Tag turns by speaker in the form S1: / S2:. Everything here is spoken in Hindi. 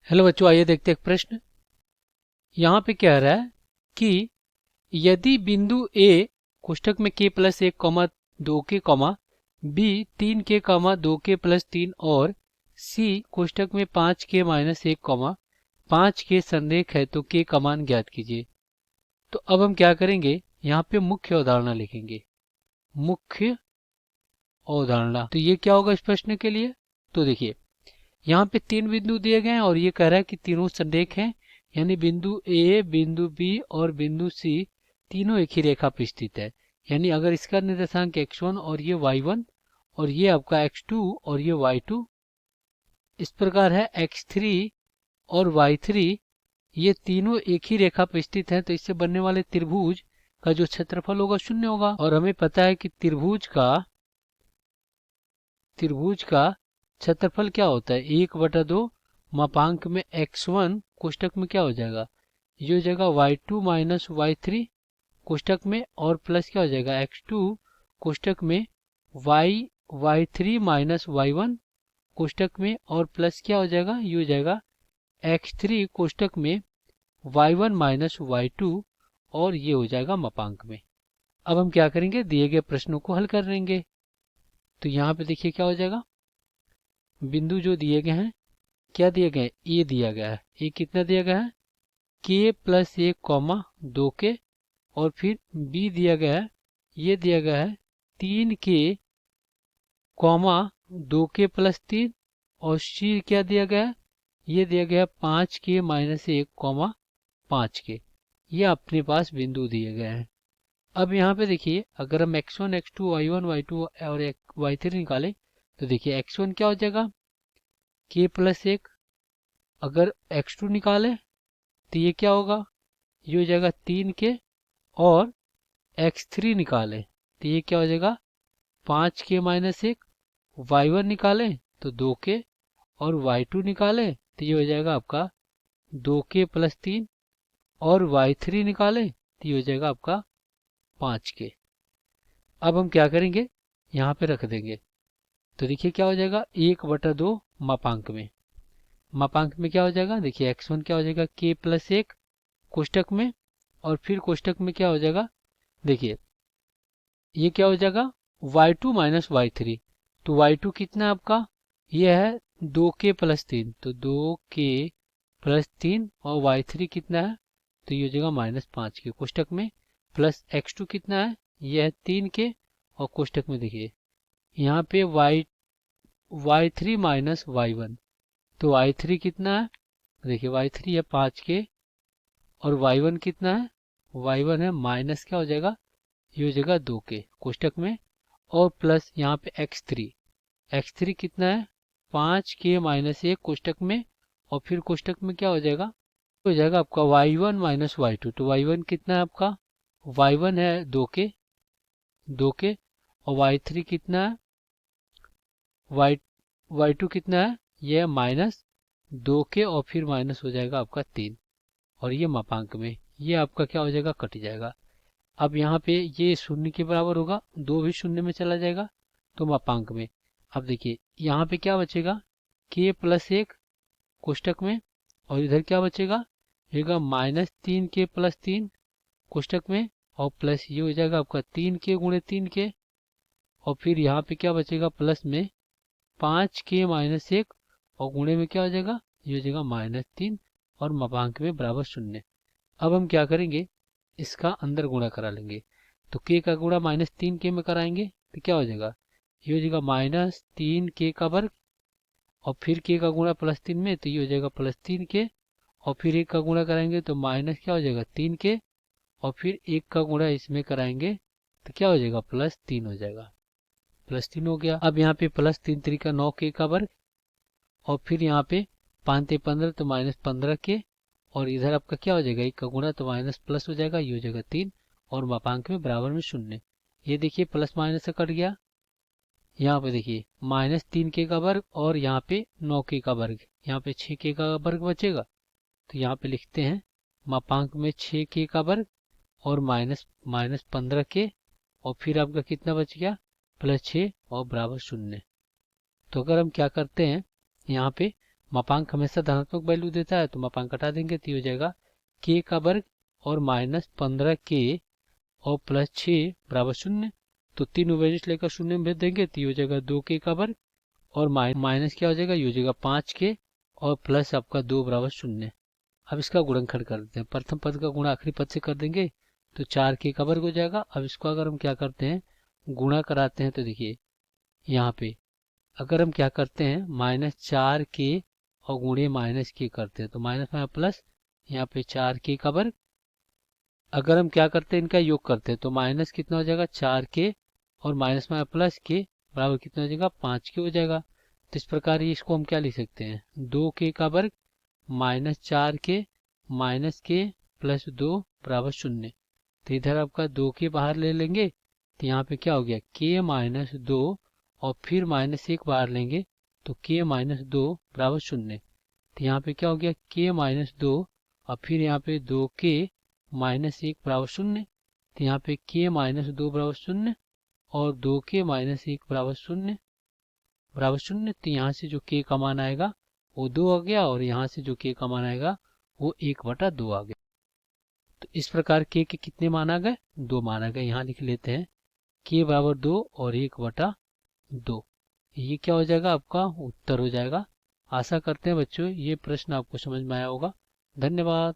S1: हेलो बच्चों, आइए देखते हैं एक प्रश्न। यहाँ पे कह रहा है कि यदि बिंदु A कोष्ठक में k प्लस एक कॉमा दो के कॉमा B तीन के कॉमा दो के प्लस तीन और C कोष्ठक में पाँच के माइनस एक कॉमा पाँच के संरेख है तो k का मान ज्ञात कीजिए। तो अब हम क्या करेंगे, यहाँ पे मुख्य अवधारणा लिखेंगे। मुख्य अवधारणा, तो ये क्या होगा इस प्रश्न के लिए। तो देखिए, यहाँ पे तीन बिंदु दिए गए हैं और ये कह रहा है कि तीनों संरेख हैं, यानी बिंदु ए, बिंदु बी और बिंदु सी तीनों एक ही रेखा पर स्थित है। यानी अगर इसका निर्देशांक x1 और ये y1 और ये आपका x2 और ये y2 इस प्रकार है x3 और y3, ये तीनों एक ही रेखा पर स्थित हैं, तो इससे बनने वाले त्रिभुज का जो क्षेत्रफल होगा शून्य होगा। और हमें पता है कि त्रिभुज का क्षेत्रफल क्या होता है, 1/2 मापांक में x1 कोष्ठक में क्या हो जाएगा, ये हो जाएगा y2 माइनस y3 कोष्ठक में और प्लस क्या हो जाएगा x2 कोष्ठक में y3 माइनस y1 कोष्ठक में और प्लस क्या हो जाएगा, ये हो जाएगा x3 कोष्ठक में y1 माइनस y2 और ये हो जाएगा मापांक में। अब हम क्या करेंगे, दिए गए प्रश्नों को हल कर लेंगे। तो यहाँ पे देखिए क्या हो जाएगा, बिंदु जो दिए गए हैं, क्या दिए गए, ए दिया गया है। ए कितना दिया गया है, के प्लस एक कॉमा दो के, और फिर बी दिया गया है, ये दिया गया है तीन के कॉमा दो के प्लस तीन, और सी क्या दिया गया है, ये दिया गया पाँच के माइनस एक कॉमा पाँच के। ये अपने पास बिंदु दिए गए हैं। अब यहाँ पे देखिए, अगर हम x1 x2 y1 y2 और y3 निकालें तो देखिए x1 क्या हो जाएगा, k प्लस एक। अगर x2 निकालें तो ये क्या होगा, ये हो जाएगा तीन के, और x3 निकालें तो ये क्या हो जाएगा पाँच के माइनस एक। y1 निकालें तो दो के, और y2 निकालें तो ये हो जाएगा आपका दो के प्लस तीन, और y3 निकालें तो ये हो जाएगा आपका पाँच के। अब हम क्या करेंगे, यहाँ पे रख देंगे। तो देखिए क्या हो जाएगा, 1/2 मापांक में क्या हो जाएगा, देखिए x1 क्या हो जाएगा k प्लस एक कोष्ठक में, और फिर कोष्ठक में क्या हो जाएगा, देखिए ये क्या हो जाएगा y2 माइनस y3। तो y2 कितना है आपका, ये है दो के प्लस तीन, तो दो के प्लस तीन, और y3 कितना है, तो ये हो जाएगा माइनस पाँच के कोष्ठक में, प्लस x2 कितना है, ये है तीन के, और कोष्ठक में देखिए यहाँ पे y3 माइनस y1, तो y3 कितना है, देखिए y3 है पाँच के, और y1 कितना है, y1 है माइनस क्या हो जाएगा, ये हो जाएगा दो के कोष्ठक में, और प्लस यहाँ पे x3 कितना है, पाँच के माइनस एक कोष्ठक में, और फिर कोष्ठक में क्या हो जाएगा, हो जाएगा आपका y1 माइनस y2। तो y1 कितना है आपका, y1 है दो के, और y3 कितना है, y2 कितना है, ये है माइनस दो के, और फिर माइनस हो जाएगा आपका तीन, और ये मापांक में, ये आपका क्या हो जाएगा, कट जाएगा। अब यहाँ पे ये शून्य के बराबर होगा, दो भी शून्य में चला जाएगा तो मापांक में। अब देखिए यहाँ पे क्या बचेगा, k प्लस एक कोष्ठक में, और इधर क्या बचेगा, ये माइनस तीन के प्लस तीन कोष्ठक में, और प्लस ये हो जाएगा आपका तीन के गुणे तीन के, और फिर यहाँ पे क्या बचेगा प्लस में पाँच के माइनस एक, और गुणे में क्या हो जाएगा, ये हो जाएगा माइनस तीन, और मापांक में बराबर शून्य। अब हम क्या करेंगे, इसका अंदर गुणा करा लेंगे। तो k का गुणा माइनस तीन के में कराएंगे तो क्या हो जाएगा, ये हो जाएगा माइनस तीन के का वर्ग, और फिर k का गुणा प्लस तीन में तो ये हो जाएगा प्लस तीन के, और फिर एक का गुणा कराएंगे तो माइनस क्या हो जाएगा तीन के, और फिर एक का गुणा इसमें कराएंगे तो क्या हो जाएगा प्लस तीन हो जाएगा, प्लस तीन हो गया। अब यहाँ पे प्लस तीन तरीका नौ के का वर्ग, और फिर यहाँ पे पाँच ते 15 तो माइनस 15 के, और इधर आपका क्या हो जाएगा एक का गुणा तो माइनस प्लस हो जाएगा, ये हो जाएगा तीन, और मापांक में बराबर में शून्य। ये देखिए प्लस माइनस से कट गया। यहाँ पे देखिए माइनस तीन के का वर्ग, और यहाँ पे नौ के का वर्ग, यहाँ पे छः के का वर्ग बचेगा। तो यहाँ पे लिखते हैं मापांक में छः के का वर्ग और माइनस 15 के, और फिर आपका कितना बच गया प्लस छः और बराबर शून्य। तो अगर हम क्या करते हैं, यहाँ पे मापांक हमेशा धनात्मक वैल्यू देता है तो मापांक हटा देंगे तो ये हो जाएगा k का वर्ग और माइनस 15k और प्लस 6 बराबर 0। तो 3 उभयनिष्ठ लेकर 0 में भेज देंगे तो ये हो जाएगा 2k का वर्ग और माइनस क्या हो जाएगा, ये हो जाएगा 5k और प्लस आपका 2 बराबर 0। अब इसका गुणनखंड कर देते हैं। प्रथम पद का गुणा आखिरी पद से कर देंगे तो 4k का वर्ग हो जाएगा। अब इसको अगर हम क्या करते हैं, गुणा कराते हैं तो देखिए यहाँ पे अगर हम क्या करते हैं -4k और गुणे -k करते हैं तो माइनस में प्लस, यहाँ पे 4k का वर्ग। अगर हम क्या करते हैं इनका योग करते हैं तो माइनस कितना हो जाएगा 4k और माइनस में प्लस k बराबर कितना हो जाएगा 5k हो जाएगा। तो इस प्रकार ये इसको हम क्या लिख सकते हैं 2k का वर्ग -4k -k प्लस 2 बराबर 0। तो इधर आपका 2k बाहर ले लेंगे तो यहाँ पे क्या हो गया k - 2 और फिर -1 बाहर लेंगे तो k - 2 बराबर 0। तो यहाँ पे क्या हो गया k - 2 और फिर यहाँ पे 2k -1 बराबर 0। तो यहाँ पे k - 2 बराबर 0 और 2k - 1 बराबर 0 बराबर 0। तो यहाँ से जो k का मान आएगा वो 2 आ गया और यहाँ से जो k का मान आएगा वो 1/2 आ गया। तो इस प्रकार k के कितने मान आ गए, 2 मान आ गए। यहाँ लिख लेते हैं k बराबर 2 और 1/2। ये क्या हो जाएगा, आपका उत्तर हो जाएगा। आशा करते हैं बच्चों ये प्रश्न आपको समझ में आया होगा। धन्यवाद।